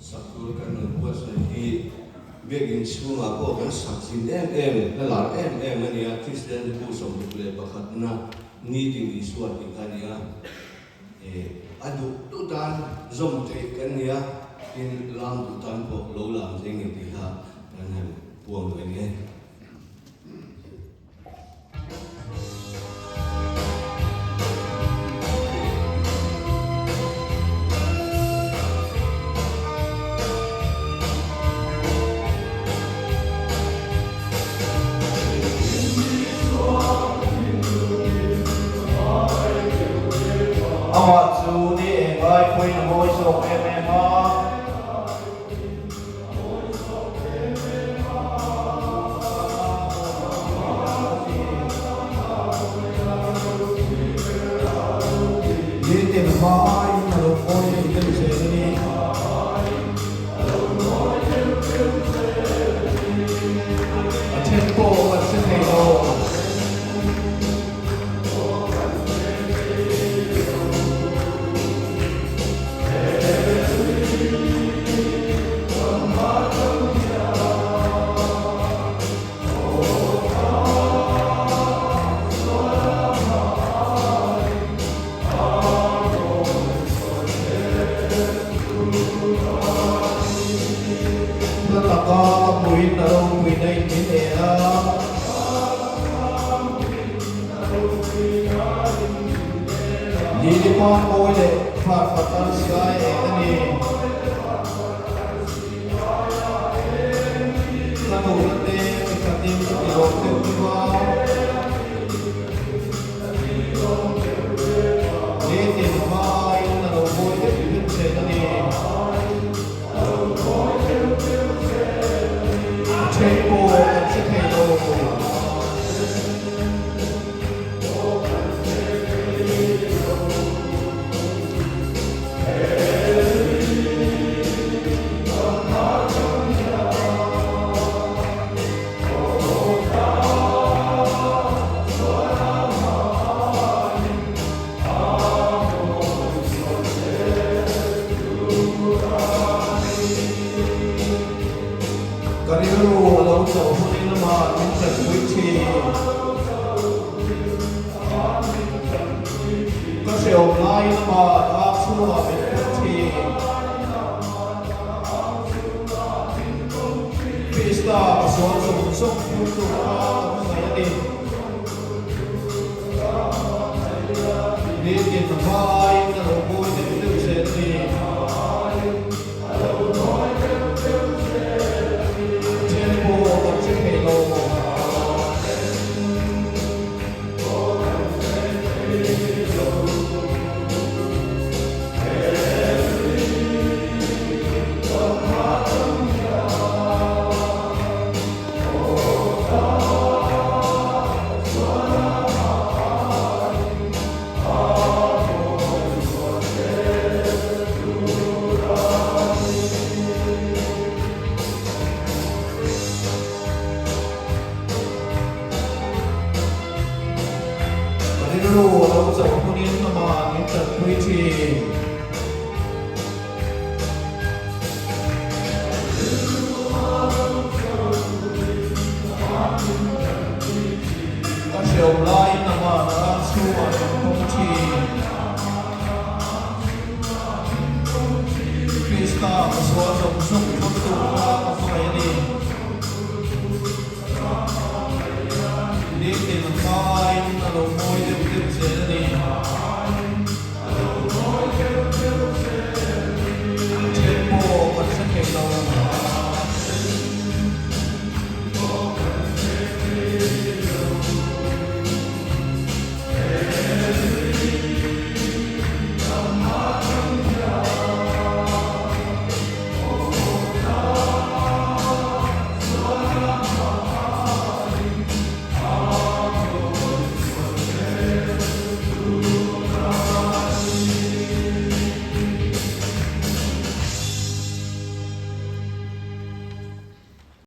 sakur kan buat di begin semua aku kan saksin lalar mania Kristen itu sama boleh bakat na meeting isuat ikan ya adu tutan zom kan ya in lam tutan po lo lam jeng ini ha kan puang ini Amat su đi vai quay ngồi sổ em ha. Đi tìm vai mà lúc ôi đi tìm xe đi. Trên cổ và trên thầy đồ. Di depan oleh Fatah Sky ini satu nanti kita tim di waktu kedua di tim main lalu boleh dibikin seni tempo dan sekelo Kariru lalu jauh ini nama minta kuici, kasih online nama aku nama kuici, pesta soal sungsung untuk apa ini, di tempat yang terlalu itu sendiri. Kariru lalu jauh ini nama minta kuici. Kasih online nama aku nama kuici. Pesta soal sungsung untuk apa ini. Di tempat lalu boleh dibikin seni.